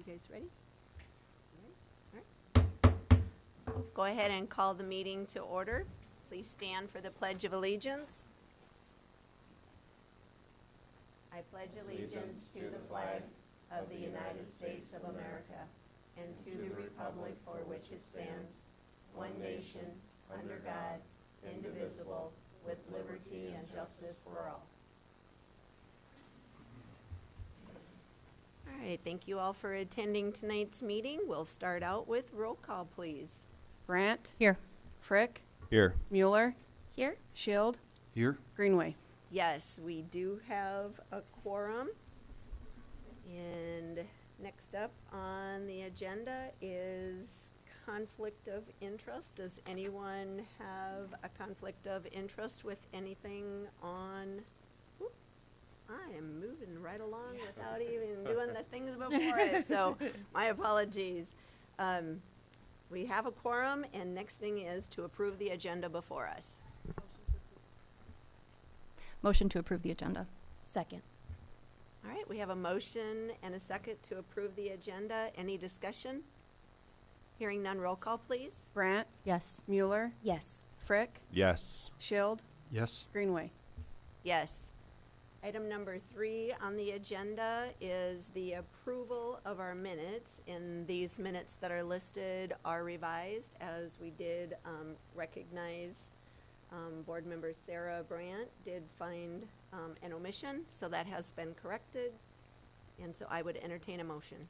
You guys ready? All right. Go ahead and call the meeting to order. Please stand for the Pledge of Allegiance. I pledge allegiance to the flag of the United States of America and to the republic for which it stands, one nation, under God, indivisible, with liberty and justice for all. All right, thank you all for attending tonight's meeting. We'll start out with roll call, please. Brandt. Here. Frick. Here. Mueller. Here. Shield. Here. Greenway. Yes, we do have a quorum. And next up on the agenda is conflict of interest. Does anyone have a conflict of interest with anything on? Whoop, I am moving right along without even doing the things before it, so my apologies. We have a quorum, and next thing is to approve the agenda before us. Motion to approve the agenda. Second. All right, we have a motion and a second to approve the agenda. Any discussion? Hearing none, roll call, please. Brandt. Yes. Mueller. Yes. Frick. Yes. Shield. Yes. Greenway. Yes. Item number 3 on the agenda is the approval of our minutes. And these minutes that are listed are revised, as we did recognize Board Member Sarah Brandt did find an omission, so that has been corrected. And so I would entertain a motion.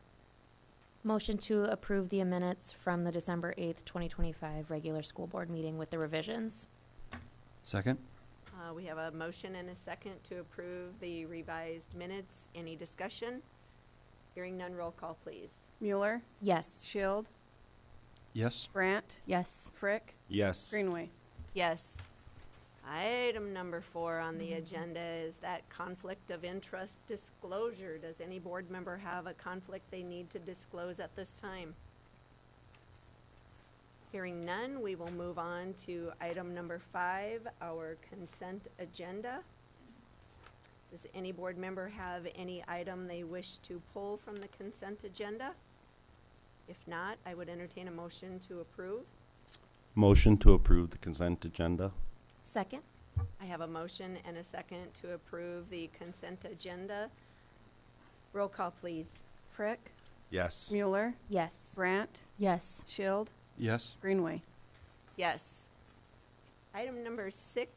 Motion to approve the minutes from the December 8th, 2025 regular school board meeting with the revisions. Second. We have a motion and a second to approve the revised minutes. Any discussion? Hearing none, roll call, please. Mueller. Yes. Shield. Yes. Brandt. Yes. Frick. Yes. Greenway. Yes. Item number 4 on the agenda is that conflict of interest disclosure. Does any board member have a conflict they need to disclose at this time? Hearing none, we will move on to item number 5, our consent agenda. Does any board member have any item they wish to pull from the consent agenda? If not, I would entertain a motion to approve. Motion to approve the consent agenda. Second. I have a motion and a second to approve the consent agenda. Roll call, please. Frick. Yes. Mueller. Yes. Brandt. Yes. Shield. Yes. Greenway. Yes. Item number 6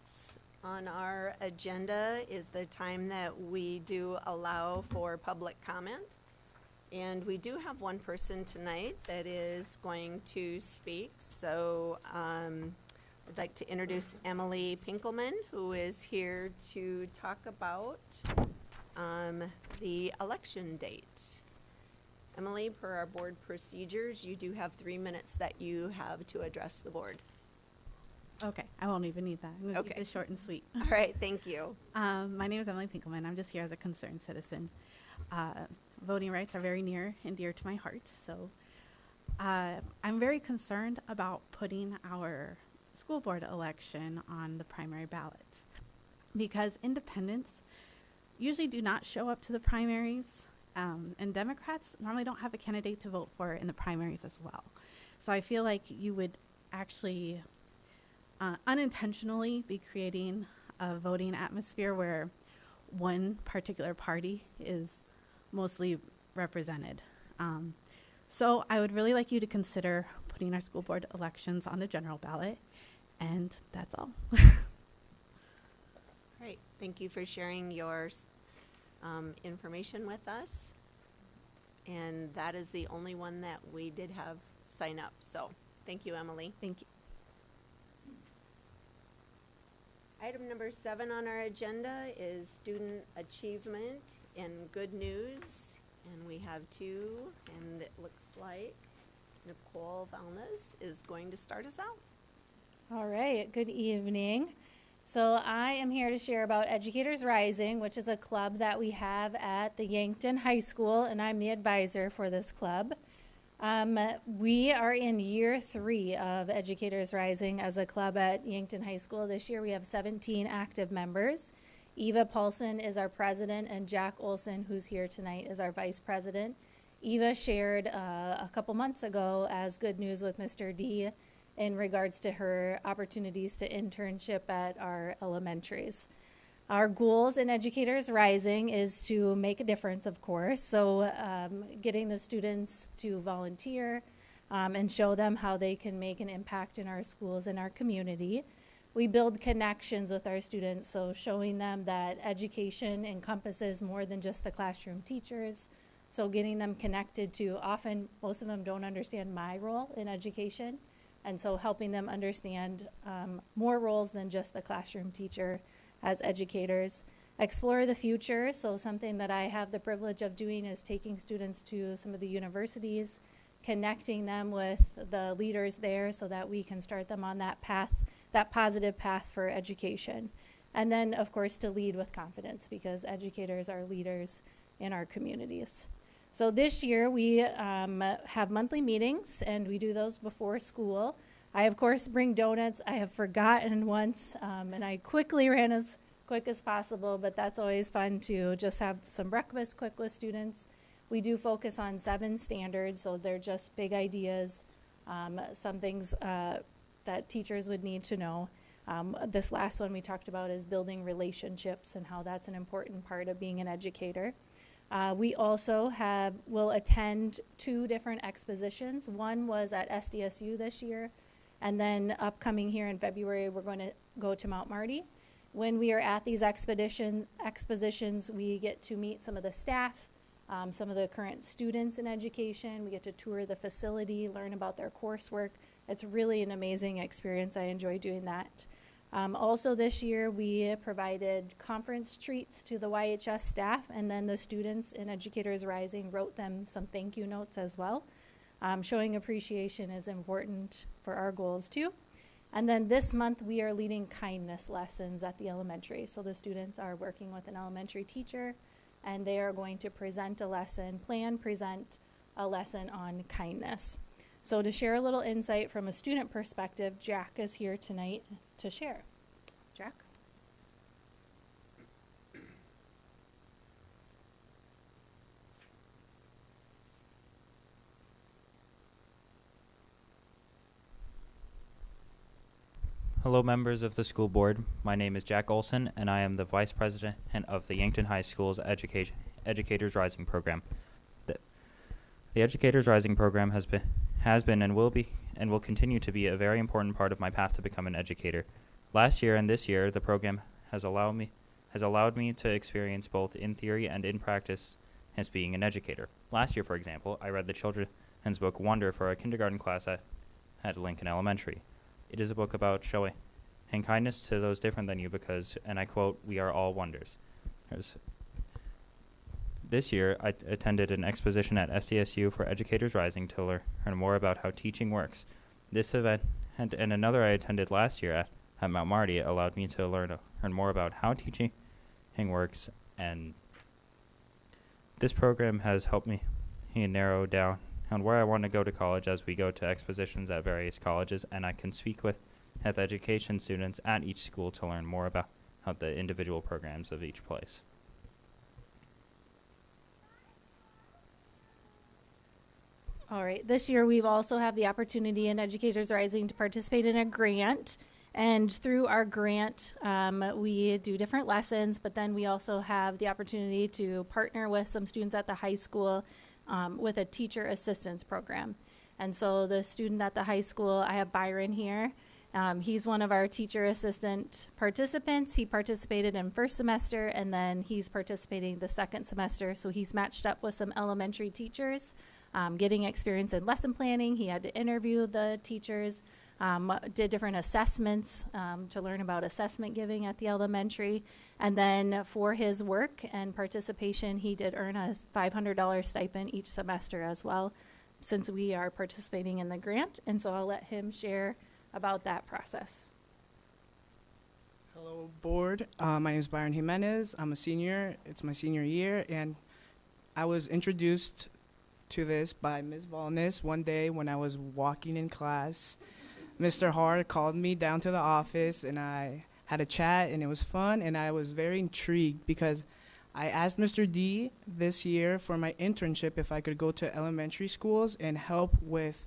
on our agenda is the time that we do allow for public comment. And we do have one person tonight that is going to speak. So I'd like to introduce Emily Pinkelman, who is here to talk about the election date. Emily, per our board procedures, you do have 3 minutes that you have to address the board. Okay, I won't even need that. I'm going to keep Okay. this short and sweet. All right, thank you. My name is Emily Pinkelman. I'm just here as a concerned citizen. Voting rights are very near and dear to my heart, so I'm very concerned about putting our school board election on the primary ballot because independents usually do not show up to the primaries, and Democrats normally don't have a candidate to vote for in the primaries as well. So I feel like you would actually unintentionally be creating a voting atmosphere where one particular party is mostly represented. So I would really like you to consider putting our school board elections on the general ballot, and that's all. Great, thank you for sharing your information with us. And that is the only one that we did have sign up, so thank you, Emily. Thank you. Item number 7 on our agenda is student achievement and good news. And we have 2, and it looks like Nicole Valnes is going to start us out. All right, good evening. So I am here to share about Educators Rising, which is a club that we have at the Yankton High School, and I'm the advisor for this club. We are in year 3 of Educators Rising as a club at Yankton High School. This year we have 17 active members. Eva Paulson is our president, and Jack Olson, who's here tonight, is our vice president. Eva shared a couple months ago as good news with Mr. D in regards to her opportunities to internship at our elementaries. Our goals in Educators Rising is to make a difference, of course. So getting the students to volunteer and show them how they can make an impact in our schools and our community. We build connections with our students, so showing them that education encompasses more than just the classroom teachers. So getting them connected to, often most of them don't understand my role in education, and so helping them understand more roles than just the classroom teacher as educators. Explore the future, so something that I have the privilege of doing is taking students to some of the universities, connecting them with the leaders there so that we can start them on that path, that positive path for education. And then, of course, to lead with confidence, because educators are leaders in our communities. So this year we have monthly meetings, and we do those before school. I, of course, bring donuts. I have forgotten once, and I quickly ran as quick as possible, but that's always fun to just have some breakfast quick with students. We do focus on 7 standards, so they're just big ideas, some things that teachers would need to know. This last one we talked about is building relationships and how that's an important part of being an educator. We also will attend 2 different expositions. One was at SDSU this year, and then upcoming here in February, we're going to go to Mount Marty. When we are at these expositions, we get to meet some of the staff, some of the current students in education. We get to tour the facility, learn about their coursework. It's really an amazing experience. I enjoy doing that. Also this year, we provided conference treats to the YHS staff, and then the students in Educators Rising wrote them some thank you notes as well. Showing appreciation is important for our goals too. And then this month, we are leading kindness lessons at the elementary. So the students are working with an elementary teacher, and they are going to present a lesson on kindness. So to share a little insight from a student perspective, Jack is here tonight to share. Jack? Hello, members of the school board. My name is Jack Olson, and I am the vice president of the Yankton High School's Educators Rising program. The Educators Rising program has been and will continue to be a very important part of my path to become an educator. Last year and this year, the program has allowed me to experience both in theory and in practice as being an educator. Last year, for example, I read the children's book Wonder for a kindergarten class at Lincoln Elementary. It is a book about showing kindness to those different than you because, and I quote, "We are all wonders." This year, I attended an exposition at SDSU for Educators Rising to learn more about how teaching works. This event and another I attended last year at Mount Marty allowed me to learn more about how teaching works, and this program has helped me narrow down on where I want to go to college as we go to expositions at various colleges, and I can speak with health education students at each school to learn more about the individual programs of each place. All right, this year we've also have the opportunity in Educators Rising to participate in a grant. And through our grant, we do different lessons, but then we also have the opportunity to partner with some students at the high school with a teacher assistance program. And so the student at the high school, I have Byron here. He's one of our teacher assistant participants. He participated in first semester, and then he's participating the second semester. So he's matched up with some elementary teachers, getting experience in lesson planning. He had to interview the teachers, did different assessments to learn about assessment giving at the elementary. And then for his work and participation, he did earn a $500 stipend each semester as well, since we are participating in the grant. And so I'll let him share about that process. Hello, board. My name is Byron Jimenez. I'm a senior. It's my senior year, and I was introduced to this by Ms. Volness one day when I was walking in class. Mr. Hart called me down to the office, and I had a chat, and it was fun, and I was very intrigued because I asked Mr. D this year for my internship if I could go to elementary schools and help with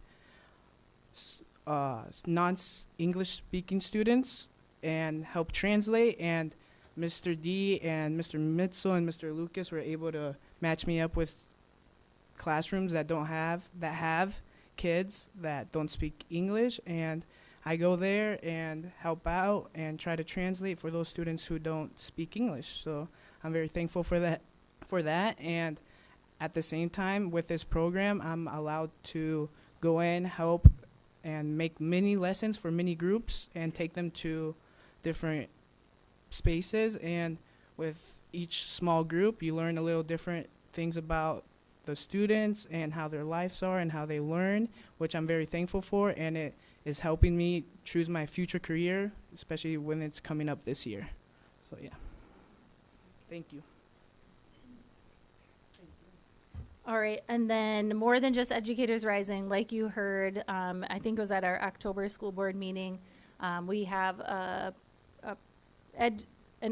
non-English speaking students and help translate. And Mr. D and Mr. Mitzel and Mr. Lucas were able to match me up with classrooms that have kids that don't speak English, and I go there and help out and try to translate for those students who don't speak English. So I'm very thankful for that. And at the same time, with this program, I'm allowed to go in, help, and make mini lessons for mini groups and take them to different spaces. And with each small group, you learn a little different things about the students and how their lives are and how they learn, which I'm very thankful for, and it is helping me choose my future career, especially when it's coming up this year. So yeah, thank you. All right, and then more than just Educators Rising, like you heard, I think it was at our October school board meeting, we have an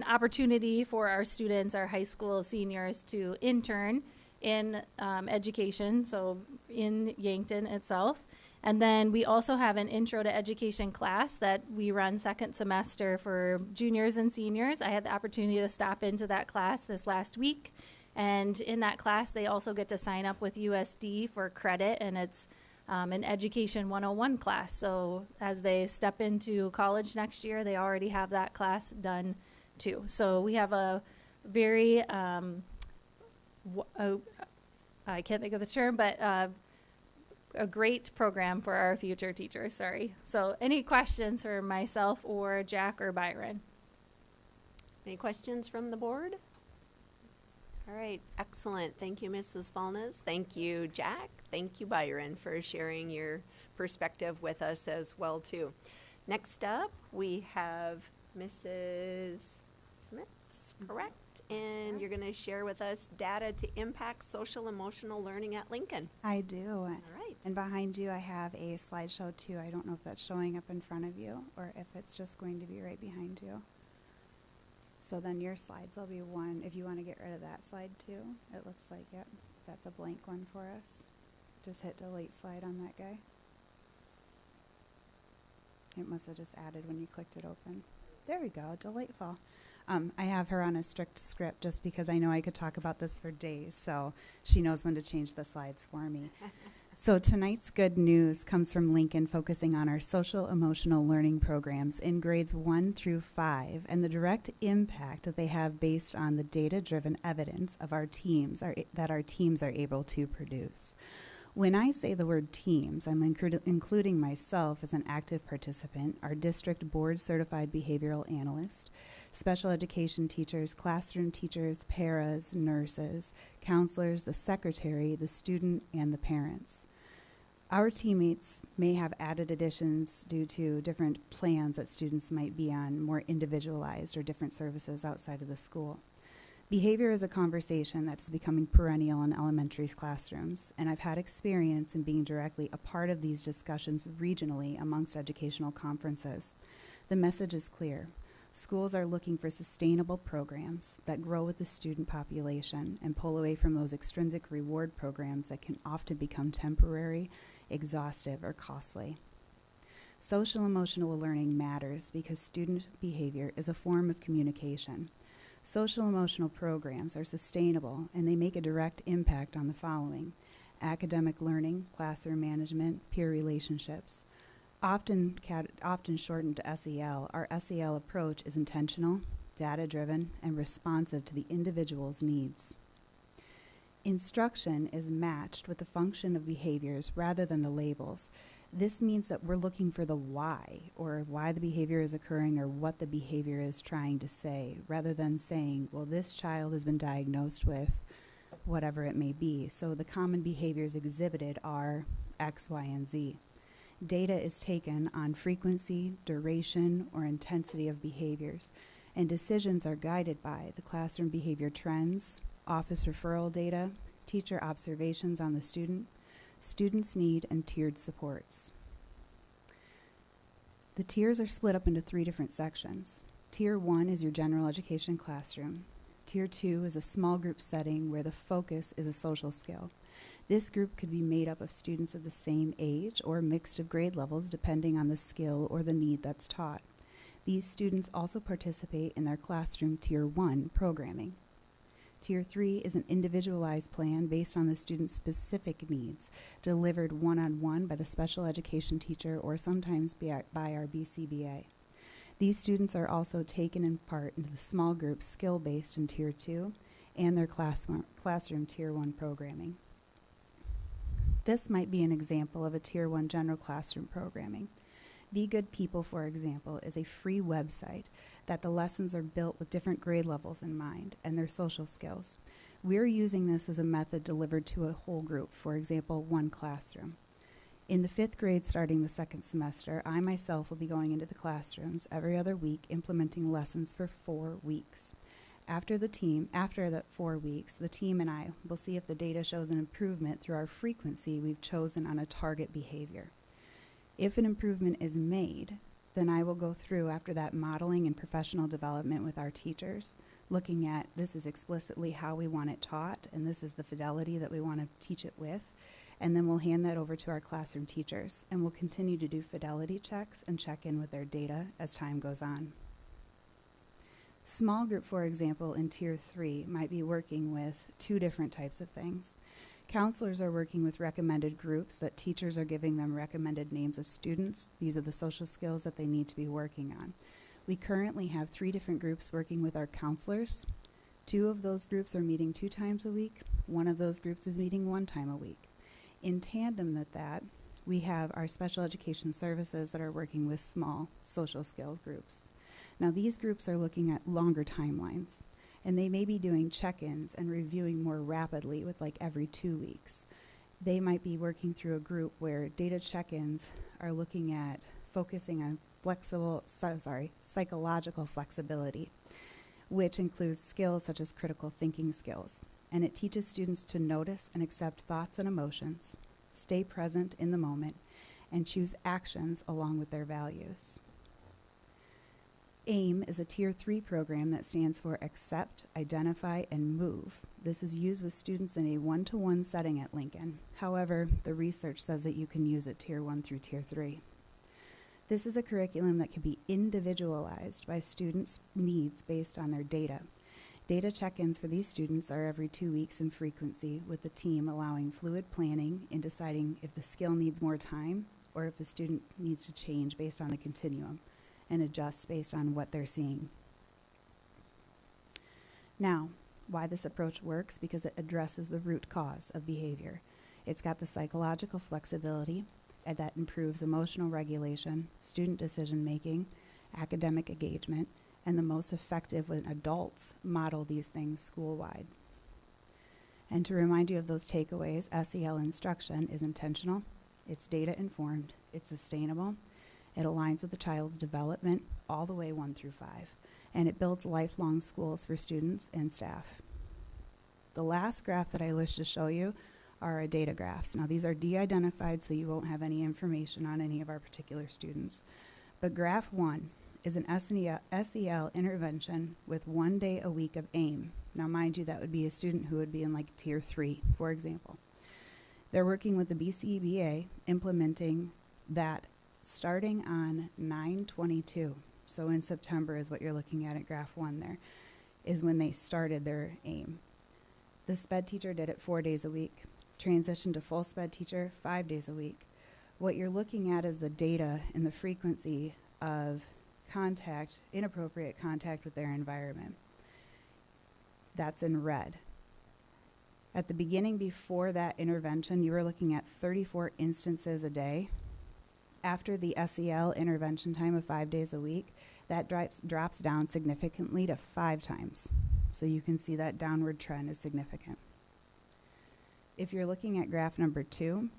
opportunity for our students, our high school seniors, to intern in education, so in Yankton itself. And then we also have an intro to education class that we run second semester for juniors and seniors. I had the opportunity to stop into that class this last week. And in that class, they also get to sign up with USD for credit, and it's an Education 101 class. So as they step into college next year, they already have that class done too. So we have a very I can't think of the term, but a great program for our future teachers, sorry. So any questions for myself or Jack or Byron? Any questions from the board? All right, excellent. Thank you, Mrs. Valnes. Thank you, Jack. Thank you, Byron, for sharing your perspective with us as well, too. Next up, we have Mrs. Smith, correct? And you're going to share with us data to impact social emotional learning at Lincoln. I do. All right. And behind you, I have a slideshow too. I don't know if that's showing up in front of you or if it's just going to be right behind you. So then your slides will be one. If you want to get rid of that slide too, it looks like, yep, that's a blank one for us. Just hit delete slide on that guy. It must have just added when you clicked it open. There we go, delightful. I have her on a strict script just because I know I could talk about this for days, so she knows when to change the slides for me. So tonight's good news comes from Lincoln, focusing on our social emotional learning programs in grades 1 through 5 and the direct impact that they have based on the data-driven evidence of our teams that our teams are able to produce. When I say the word teams, I'm including myself as an active participant, our district board certified behavioral analyst, special education teachers, classroom teachers, paras, nurses, counselors, the secretary, the student, and the parents. Our teammates may have added additions due to different plans that students might be on, more individualized or different services outside of the school. Behavior is a conversation that's becoming perennial in elementary classrooms, and I've had experience in being directly a part of these discussions regionally amongst educational conferences. The message is clear. Schools are looking for sustainable programs that grow with the student population and pull away from those extrinsic reward programs that can often become temporary, exhaustive, or costly. Social emotional learning matters because student behavior is a form of communication. Social emotional programs are sustainable and they make a direct impact on the following: academic learning, classroom management, peer relationships. Often shortened to SEL, our SEL approach is intentional, data-driven, and responsive to the individual's needs. Instruction is matched with the function of behaviors rather than the labels. This means that we're looking for the why, or why the behavior is occurring or what the behavior is trying to say, rather than saying, well, this child has been diagnosed with whatever it may be. So the common behaviors exhibited are X, Y, and Z. Data is taken on frequency, duration, or intensity of behaviors, and decisions are guided by the classroom behavior trends, office referral data, teacher observations on the student, students' need, and tiered supports. The tiers are split up into 3 different sections. Tier 1 is your general education classroom. Tier 2 is a small group setting where the focus is a social skill. This group could be made up of students of the same age or mixed of grade levels depending on the skill or the need that's taught. These students also participate in their classroom Tier 1 programming. Tier 3 is an individualized plan based on the student's specific needs, delivered one-on-one by the special education teacher or sometimes by our BCBA. These students are also taken in part into the small group skill-based in Tier 2 and their classroom Tier 1 programming. This might be an example of a Tier 1 general classroom programming. Be Good People, for example, is a free website that the lessons are built with different grade levels in mind and their social skills. We're using this as a method delivered to a whole group, for example, one classroom. In the 5th grade starting the 2nd semester, I myself will be going into the classrooms every other week implementing lessons for 4 weeks. After the 4 weeks, the team and I will see if the data shows an improvement through our frequency we've chosen on a target behavior. If an improvement is made, then I will go through after that modeling and professional development with our teachers, looking at this is explicitly how we want it taught, and this is the fidelity that we want to teach it with, and then we'll hand that over to our classroom teachers, and we'll continue to do fidelity checks and check in with their data as time goes on. Small group, for example, in Tier 3 might be working with 2 different types of things. Counselors are working with recommended groups that teachers are giving them recommended names of students. These are the social skills that they need to be working on. We currently have 3 different groups working with our counselors. 2 of those groups are meeting 2 times a week. 1 of those groups is meeting 1 time a week. In tandem with that, we have our special education services that are working with small social skill groups. Now, these groups are looking at longer timelines, and they may be doing check-ins and reviewing more rapidly with like every 2 weeks. They might be working through a group where data check-ins are looking at focusing on psychological flexibility, which includes skills such as critical thinking skills. And it teaches students to notice and accept thoughts and emotions, stay present in the moment, and choose actions along with their values. AIM is a Tier 3 program that stands for Accept, Identify, and Move. This is used with students in a one-to-one setting at Lincoln. However, the research says that you can use it Tier 1 through Tier 3. This is a curriculum that can be individualized by students' needs based on their data. Data check-ins for these students are every 2 weeks in frequency, with the team allowing fluid planning in deciding if the skill needs more time or if the student needs to change based on the continuum and adjust based on what they're seeing. Now, why this approach works? Because it addresses the root cause of behavior. It's got the psychological flexibility, and that improves emotional regulation, student decision-making, academic engagement, and the most effective when adults model these things school-wide. And to remind you of those takeaways, SEL instruction is intentional, it's data-informed, it's sustainable, it aligns with the child's development all the way 1 through 5, and it builds lifelong schools for students and staff. The last graph that I wish to show you are our data graphs. Now, these are de-identified, so you won't have any information on any of our particular students. But graph 1 is an SEL intervention with 1 day a week of AIM. Now, mind you, that would be a student who would be in like Tier 3, for example. They're working with the BCBA, implementing that starting on 9/22. So in September is what you're looking at graph 1 there, is when they started their AIM. The SPED teacher did it 4 days a week, transitioned to full SPED teacher 5 days a week. What you're looking at is the data and the frequency of contact, inappropriate contact with their environment. That's in red. At the beginning, before that intervention, you were looking at 34 instances a day. After the SEL intervention time of 5 days a week, that drops down significantly to 5 times. So you can see that downward trend is significant. If you're looking at graph number 2,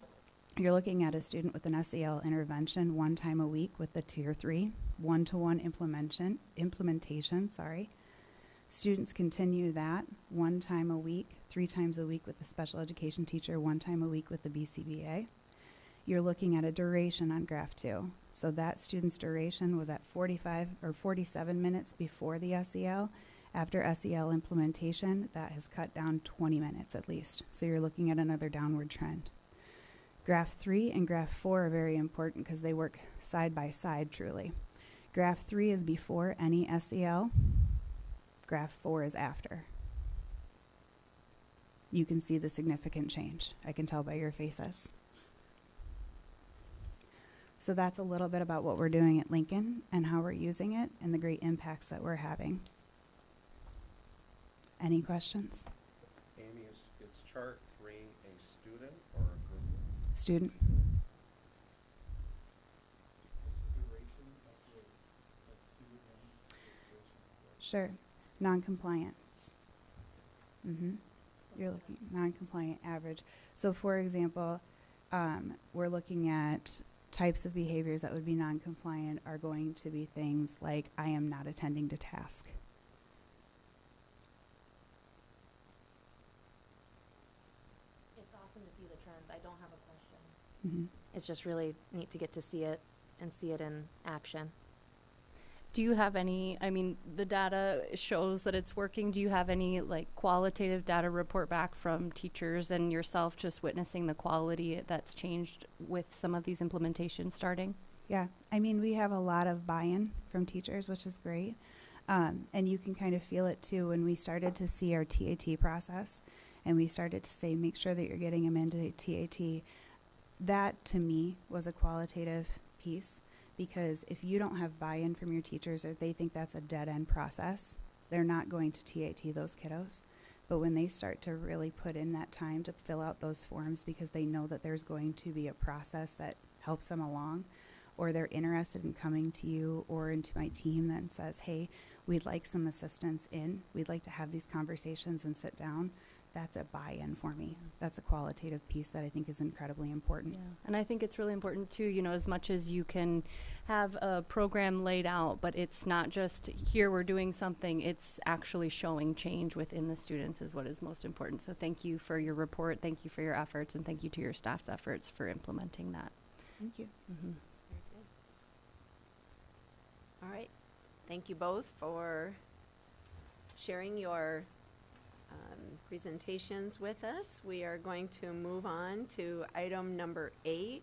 you're looking at a student with an SEL intervention 1 time a week with the Tier 3, one-to-one implementation. Students continue that 1 time a week, 3 times a week with the special education teacher, 1 time a week with the BCBA. You're looking at a duration on graph 2. So that student's duration was at 45 or 47 minutes before the SEL, After SEL implementation, that has cut down 20 minutes at least. So you're looking at another downward trend. Graph 3 and graph 4 are very important because they work side by side truly. Graph 3 is before any SEL. Graph 4 is after. You can see the significant change. I can tell by your faces. So that's a little bit about what we're doing at Lincoln and how we're using it and the great impacts that we're having. Any questions? Amy, is chart 3 a student or a group? Student? Sure. Non-compliance. You're looking non-compliant average. So for example, we're looking at types of behaviors that would be non-compliant are going to be things like I am not attending to task. It's awesome to see the trends. I don't have a question. It's just really neat to get to see it and see it in action. Do you have any, I mean, the data shows that it's working. Do you have any like qualitative data report back from teachers and yourself just witnessing the quality that's changed with some of these implementations starting? Yeah, I mean, we have a lot of buy-in from teachers, which is great. And you can kind of feel it too when we started to see our TAT process and we started to say, make sure that you're getting them into TAT. That to me was a qualitative piece, because if you don't have buy-in from your teachers or they think that's a dead-end process, they're not going to TAT those kiddos. But when they start to really put in that time to fill out those forms because they know that there's going to be a process that helps them along, or they're interested in coming to you or into my team that says, hey, we'd like some assistance we'd like to have these conversations and sit down, that's a buy-in for me. That's a qualitative piece that I think is incredibly important. Yeah, and I think it's really important too, you know, as much as you can have a program laid out, but it's not just here we're doing something, it's actually showing change within the students is what is most important. So thank you for your report, thank you for your efforts, and thank you to your staff's efforts for implementing that. Thank you. All right. Thank you both for sharing your presentations with us. We are going to move on to item number 8,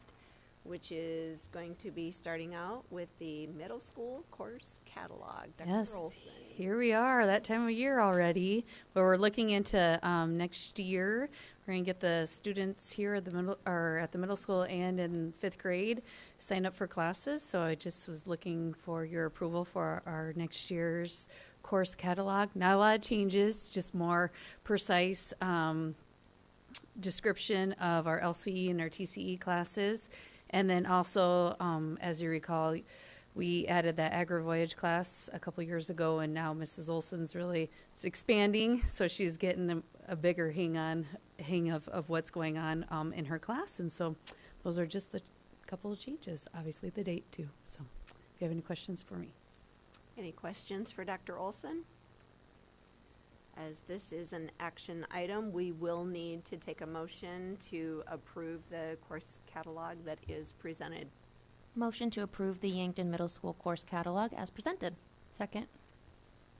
which is going to be starting out with the middle school course catalog. Dr. Yes, Olson. here we are, that time of year already, where we're looking into next year. We're going to get the students here at the middle school and in 5th grade sign up for classes. So I just was looking for your approval for our next year's course catalog. Not a lot of changes, just more precise description of our LCE and our TCE classes. And then also, as you recall, we added that agri-voyage class a couple years ago, and now Mrs. Olson's really expanding, so she's getting a bigger hang of what's going on in her class. And so those are just the couple of changes, obviously the date too. So if you have any questions for me. Any questions for Dr. Olson? As this is an action item, we will need to take a motion to approve the course catalog that is presented. Motion to approve the Yankton Middle School course catalog as presented. Second.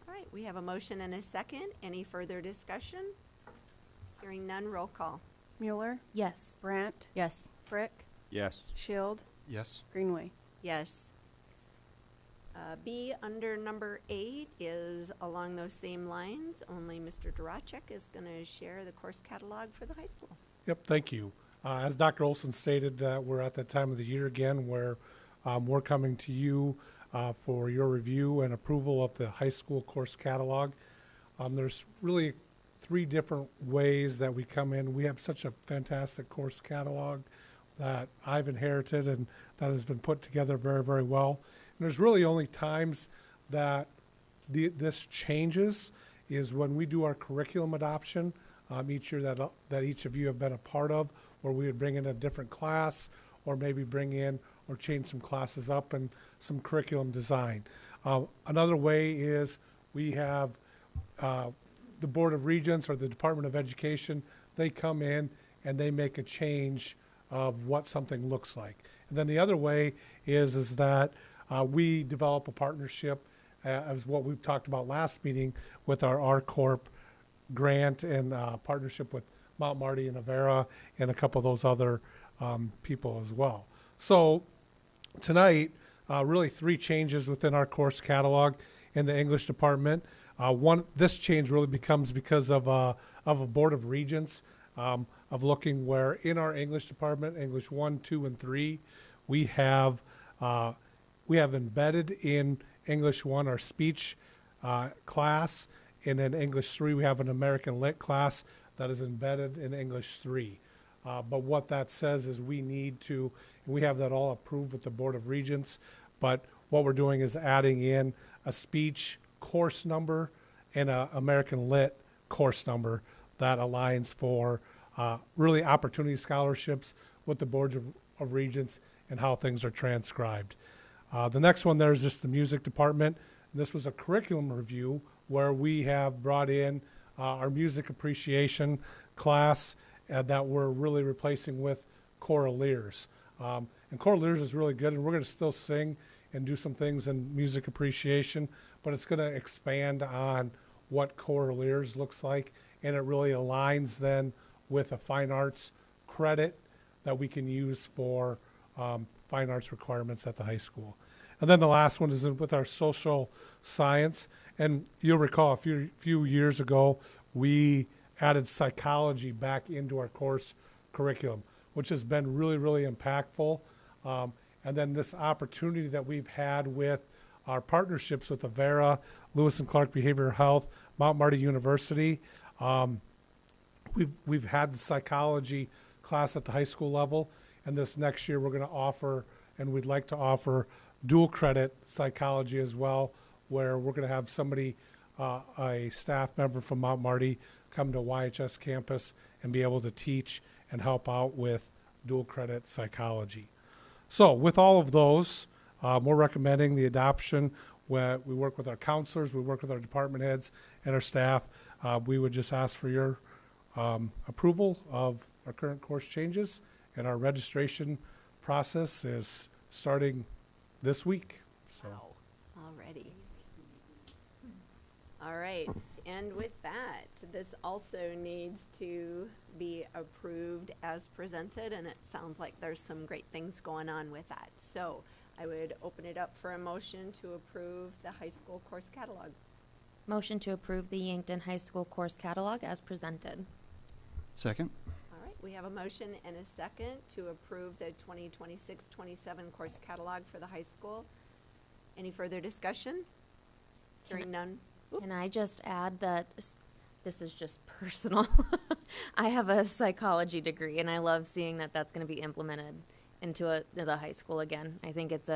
All right, we have a motion and a second. Any further discussion? Hearing none, roll call. Mueller, Yes. Brandt, Yes. Frick, Yes. Shield, Yes. Greenway. Yes. B, under number 8, is along those same lines, only Mr. Duracek is going to share the course catalog for the high school. Yep, thank you. As Dr. Olson stated, we're at that time of the year again where we're coming to you for your review and approval of the high school course catalog. There's really 3 different ways that we come in. We have such a fantastic course catalog that I've inherited and that has been put together very, very well. And there's really only times that this changes is when we do our curriculum adoption each year that each of you have been a part of, where we would bring in a different class or maybe bring in or change some classes up and some curriculum design. Another way is we have the Board of Regents or the Department of Education. They come in and they make a change of what something looks like. And then the other way is that we develop a partnership as what we've talked about last meeting with our R-Corp grant and partnership with Mount Marty and Avera and a couple of those other people as well. So tonight, really 3 changes within our course catalog in the English department. This change really becomes because of a board of regents of looking where in our English department, English 1, 2, and 3, we have embedded in English 1 our speech class, and in English 3 we have an American Lit class that is embedded in English 3. But what that says is we have that all approved with the Board of Regents, but what we're doing is adding in a speech course number and an American Lit course number that aligns for really opportunity scholarships with the Board of Regents and how things are transcribed. The next one there is just the music department. This was a curriculum review where we have brought in our music appreciation class that we're really replacing with choral ears. And choral ears is really good, and we're going to still sing and do some things in music appreciation, but it's going to expand on what choral ears looks like, and it really aligns then with a fine arts credit that we can use for fine arts requirements at the high school. And then the last one is with our social science. And you'll recall a few years ago, we added psychology back into our course curriculum, which has been really, really impactful. And then this opportunity that we've had with our partnerships with Avera, Lewis and Clark Behavioral Health, Mount Marty University, we've had the psychology class at the high school level, and this next year we're going to offer, and we'd like to offer, dual credit psychology as well, where we're going to have somebody, a staff member from Mount Marty, come to YHS campus and be able to teach and help out with dual credit psychology. So with all of those, we're recommending the adoption. Where we work with our counselors, we work with our department heads and our staff. We would just ask for your approval of our current course changes, and our registration process is starting this week. So. Wow, already. All right, and with that, this also needs to be approved as presented, and it sounds like there's some great things going on with that. So I would open it up for a motion to approve the high school course catalog. Motion to approve the Yankton High School course catalog as presented. Second. All right, we have a motion and a second to approve the 2026-27 course catalog for the high school. Any further discussion? Hearing none. Can I just add that this is just personal? I have a psychology degree, and I love seeing that that's going to be implemented into the high school again. I think it's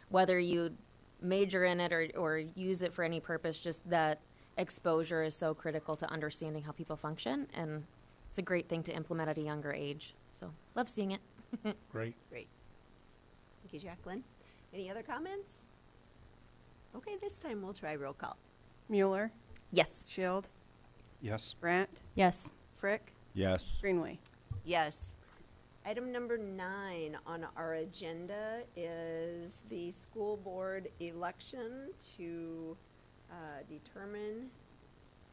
whether you major in it or use it for any purpose, just that exposure is so critical to understanding how people function, and it's a great thing to implement at a younger age. So, love seeing it. Great. Great. Thank you, Jacqueline. Any other comments? Okay, this time we'll try roll call. Mueller, Yes. Shield, Yes. Brandt, Yes. Frick, Yes. Greenway. Yes. Item number 9 on our agenda is the school board election to determine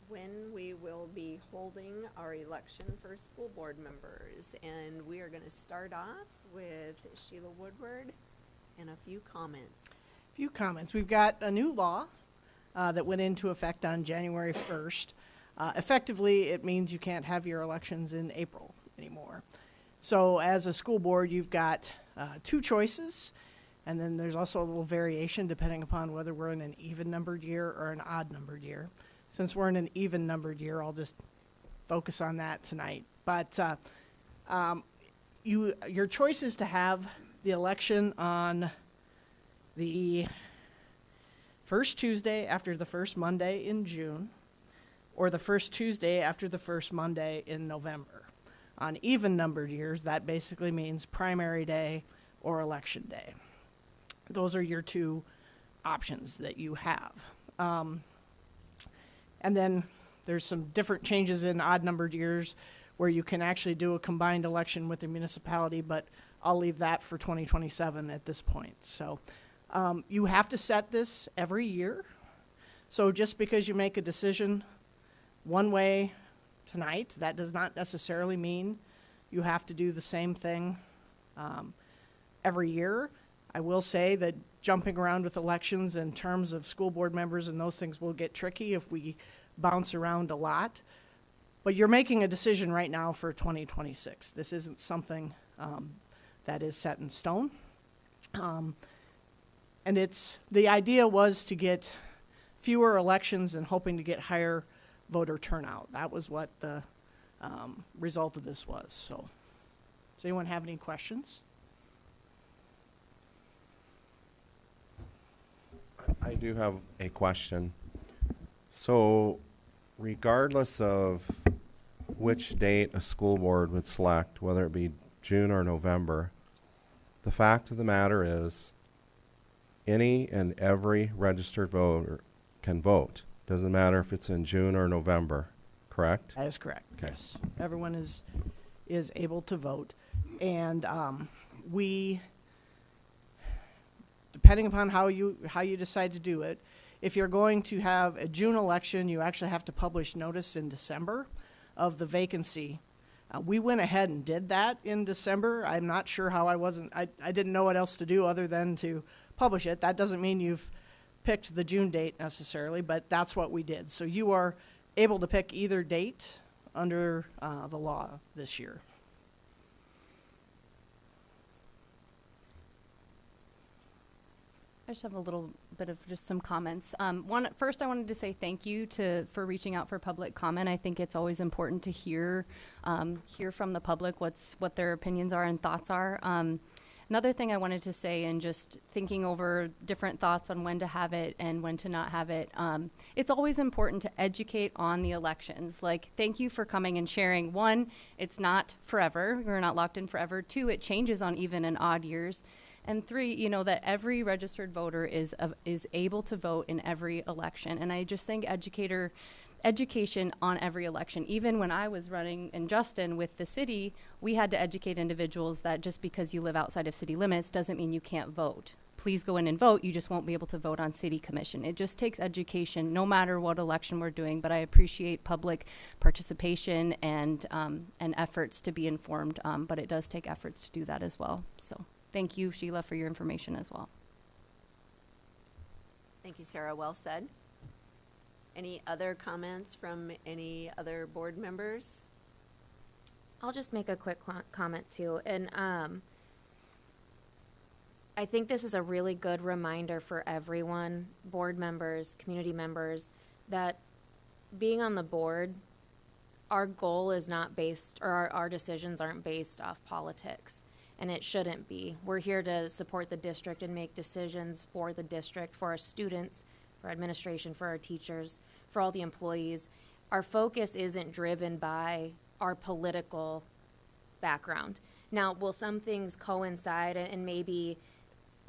when we will be holding our election for school board members. And we are going to start off with Sheila Woodward and a few comments. Few comments. We've got a new law that went into effect on January 1st. Effectively, it means you can't have your elections in April anymore. So as a school board, you've got 2 choices, and then there's also a little variation depending upon whether we're in an even-numbered year or an odd-numbered year. Since we're in an even-numbered year, I'll just focus on that tonight. But your choice is to have the election on the first Tuesday after the first Monday in June, or the first Tuesday after the first Monday in November. On even-numbered years, that basically means primary day or election day. Those are your 2 options that you have. And then there's some different changes in odd-numbered years where you can actually do a combined election with the municipality, but I'll leave that for 2027 at this point. So you have to set this every year. So just because you make a decision one way tonight, that does not necessarily mean you have to do the same thing every year. I will say that jumping around with elections in terms of school board members and those things will get tricky if we bounce around a lot. But you're making a decision right now for 2026. This isn't something that is set in stone. And the idea was to get fewer elections and hoping to get higher voter turnout. That was what the result of this was. So, does anyone have any questions? I do have a question. So, regardless of which date a school board would select, whether it be June or November, the fact of the matter is any and every registered voter can vote. Doesn't matter if it's in June or November, correct? That is correct. Okay. Yes, everyone is able to vote, and we, depending upon how you decide to do it, if you're going to have a June election, you actually have to publish notice in December of the vacancy. We went ahead and did that in December. I'm not sure how I didn't know what else to do other than to publish it. That doesn't mean you've picked the June date necessarily, but that's what we did. So you are able to pick either date under the law this year. I just have a little bit of just some comments. First, I wanted to say thank you for reaching out for public comment. I think it's always important to hear from the public what their opinions are and thoughts are. Another thing I wanted to say, and just thinking over different thoughts on when to have it and when to not have it, it's always important to educate on the elections. Like, thank you for coming and sharing. One, it's not forever. We're not locked in forever. Two, it changes on even and odd years. And three, that every registered voter is able to vote in every election. And I just think education on every election. Even when I was running in Justin with the city, we had to educate individuals that just because you live outside of city limits doesn't mean you can't vote. Please go in and vote. You just won't be able to vote on city commission. It just takes education no matter what election we're doing, but I appreciate public participation and efforts to be informed, but it does take efforts to do that as well. So thank you, Sheila, for your information as well. Thank you, Sarah. Well said. Any other comments from any other board members? I'll just make a quick comment too. And I think this is a really good reminder for everyone, board members, community members, that being on the board, our goal is not based, or our decisions aren't based off politics. And it shouldn't be. We're here to support the district and make decisions for the district, for our students, for administration, for our teachers, for all the employees. Our focus isn't driven by our political background. Now, will some things coincide and maybe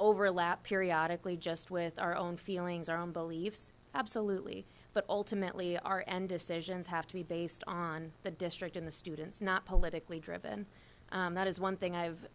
overlap periodically just with our own feelings, our own beliefs? Absolutely. But ultimately, our end decisions have to be based on the district and the students, not politically driven. That is one thing I've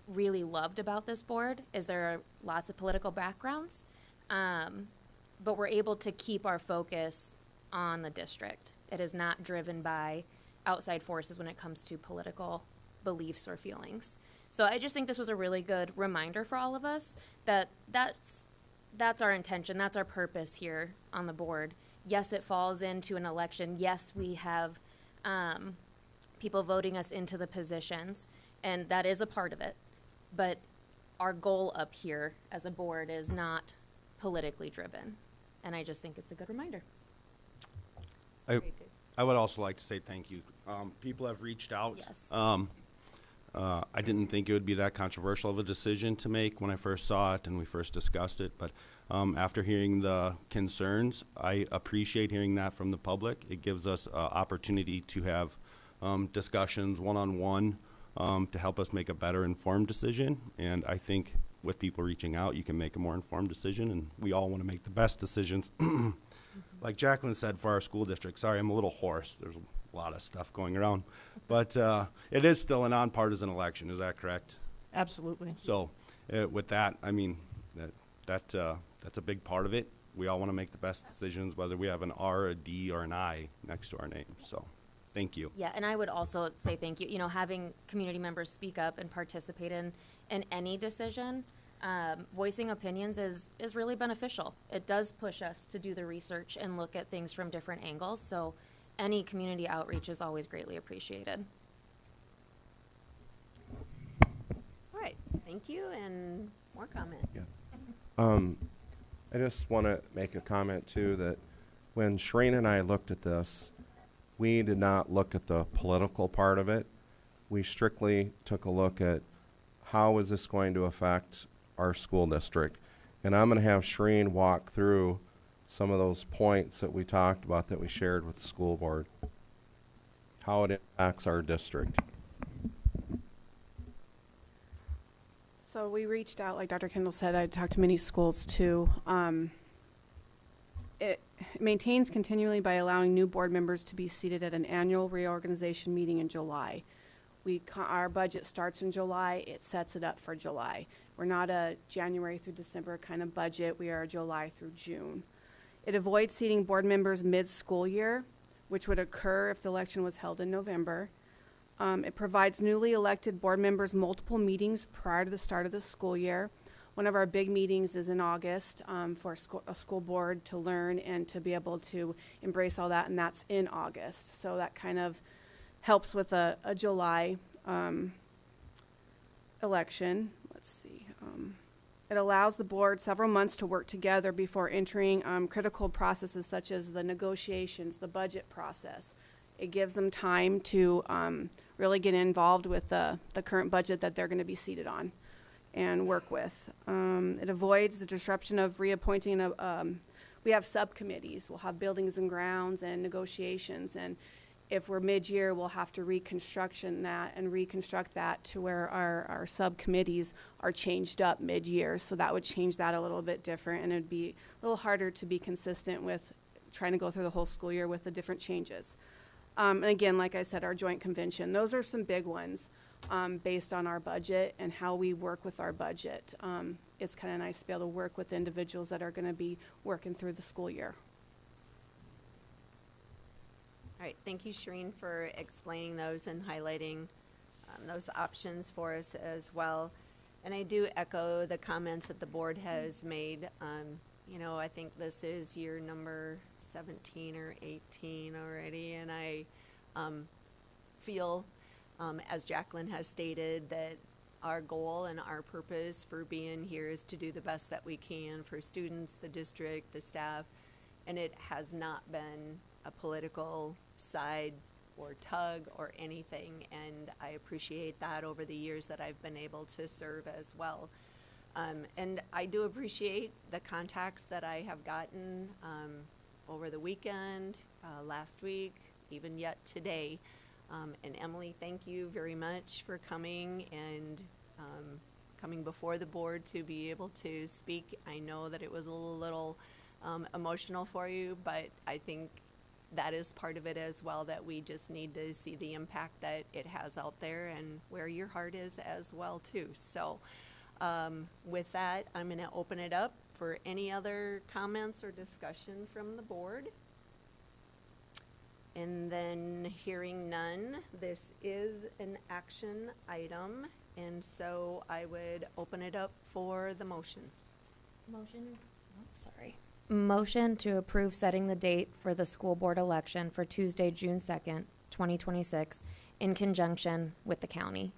really loved about this board, is there are lots of political backgrounds, but we're able to keep our focus on the district. It is not driven by outside forces when it comes to political beliefs or feelings. So I just think this was a really good reminder for all of us that that's our intention, that's our purpose here on the board. Yes, it falls into an election. Yes, we have people voting us into the positions, and that is a part of it. But our goal up here as a board is not politically driven. And I just think it's a good reminder. I would also like to say thank you. People have reached out. Yes. I didn't think it would be that controversial of a decision to make when I first saw it and we first discussed it, but after hearing the concerns, I appreciate hearing that from the public. It gives us opportunity to have discussions one-on-one to help us make a better informed decision, and I think with people reaching out, you can make a more informed decision, and we all want to make the best decisions. Like Jacqueline said, for our school district, sorry, I'm a little hoarse. There's a lot of stuff going around, but it is still a nonpartisan election. Is that correct? Absolutely. So with that, I mean, that's a big part of it. we all want to make the best decisions, whether we have an R, a D, or an I next to our name. So, thank you. Yeah, and I would also say thank you. You know, having community members speak up and participate in any decision, voicing opinions is really beneficial. It does push us to do the research and look at things from different angles. So any community outreach is always greatly appreciated. All right, thank you, and more comment. I just want to make a comment too that when Shreen and I looked at this, we did not look at the political part of it. We strictly took a look at how is this going to affect our school district. And I'm going to have Shreen walk through some of those points that we talked about that we shared with the school board, how it impacts our district. So we reached out, like Dr. Kendall said, I talked to many schools too. It maintains continually by allowing new board members to be seated at an annual reorganization meeting in July. Our budget starts in July, it sets it up for July. We're not a January through December kind of budget, we are a July through June. It avoids seating board members mid-school year, which would occur if the election was held in November. It provides newly elected board members multiple meetings prior to the start of the school year. One of our big meetings is in August for a school board to learn and to be able to embrace all that, and that's in August. So that kind of helps with a July election. Let's see. It allows the board several months to work together before entering critical processes such as the negotiations, the budget process. It gives them time to really get involved with the current budget that they're going to be seated on and work with. It avoids the disruption of reappointing. We have subcommittees. We'll have buildings and grounds and negotiations. And if we're mid-year, we'll have to reconstruct that to where our subcommittees are changed up mid-year. So that would change that a little bit different. And it'd be a little harder to be consistent with trying to go through the whole school year with the different changes. And again, like I said, our joint convention, those are some big ones based on our budget and how we work with our budget. It's kind of nice to be able to work with individuals that are going to be working through the school year. All right, thank you, Shereen, for explaining those and highlighting those options for us as well. And I do echo the comments that the board has made. You know, I think this is year number 17 or 18 already, and I feel, as Jacqueline has stated, that our goal and our purpose for being here is to do the best that we can for students, the district, the staff, and it has not been a political side or tug or anything, and I appreciate that over the years that I've been able to serve as well. And I do appreciate the contacts that I have gotten over the weekend, last week, even yet today. And Emily, thank you very much for coming and coming before the board to be able to speak. I know that it was a little emotional for you, but I think that is part of it as well, that we just need to see the impact that it has out there and where your heart is as well too. So with that, I'm going to open it up for any other comments or discussion from the board. And then hearing none, this is an action item, and so I would open it up for the motion. Motion to approve setting the date for the school board election for Tuesday, June 2nd, 2026, in conjunction with the county.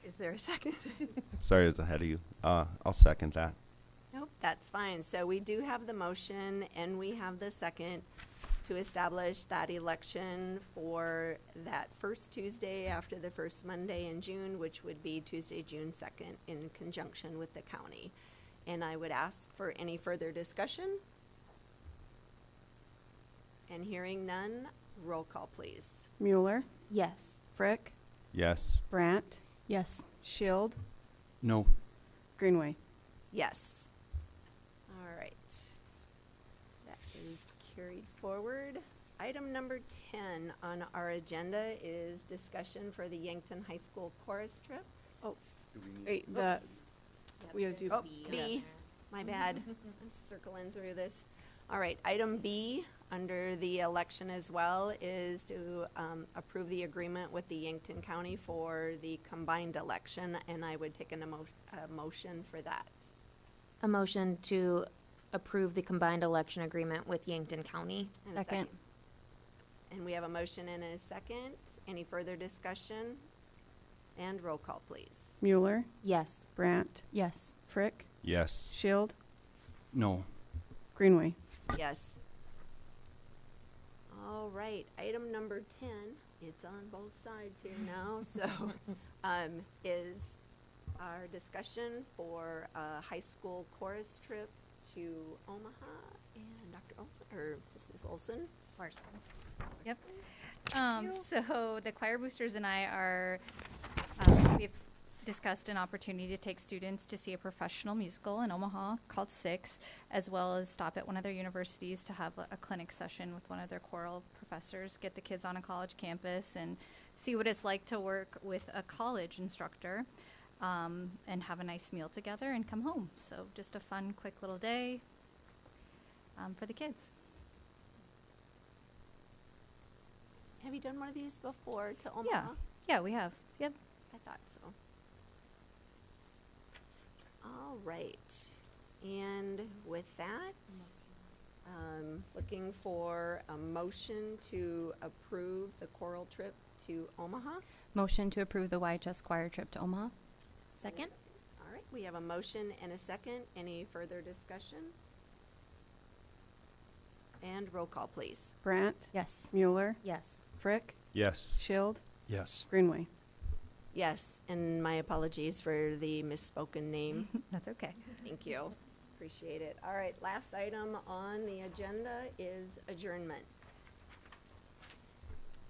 Is there a second? Sorry, I was ahead of you. I'll second that. Nope, that's fine. So we do have the motion and we have the second to establish that election for that first Tuesday after the first Monday in June, which would be Tuesday, June 2nd, in conjunction with the county. And I would ask for any further discussion. And hearing none, roll call, please. Mueller, Yes. Frick, Yes. Brandt, Yes. Shield, No. Greenway. Yes. All right. That is carried forward. Item number 10 on our agenda is discussion for the Yankton High School chorus trip. Wait, we gotta do. Oh, B. My bad. I'm circling through this. All right, item B, under the election as well, is to approve the agreement with the Yankton County for the combined election, and I would take a motion for that. A motion to approve the combined election agreement with Yankton County. And a Second. And we have a motion and a second. Any further discussion? And roll call, please. Mueller, Yes. Brandt, Yes. Frick, Yes. Shield, No. Greenway. Yes. All right, item number 10, it's on both sides here now, so, is our discussion for a high school chorus trip to Omaha, and Dr. Olson, or Mrs. Olson? Yep. So the choir boosters and I are, we've discussed an opportunity to take students to see a professional musical in Omaha called Six, as well as stop at one of their universities to have a clinic session with one of their choral professors, get the kids on a college campus and see what it's like to work with a college instructor, and have a nice meal together and come home. So just a fun, quick little day for the kids. Have you done one of these before to Omaha? Yeah, we have. Yep. I thought so. All right, and with that, looking for a motion to approve the choral trip to Omaha. Motion to approve the YHS choir trip to Omaha. Second? All right, we have a motion and a second. Any further discussion? And roll call, please. Brandt, Yes. Mueller, Yes. Frick, Yes. Shield, Yes. Greenway. Yes, and my apologies for the misspoken name. That's okay. Thank you. Appreciate it. All right, last item on the agenda is adjournment.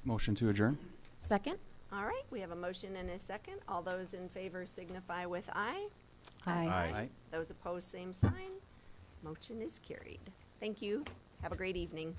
Motion to adjourn? Second? All right, we have a motion and a second. All those in favor signify with aye. Aye. Those opposed, same sign. Motion is carried. Thank you. Have a great evening.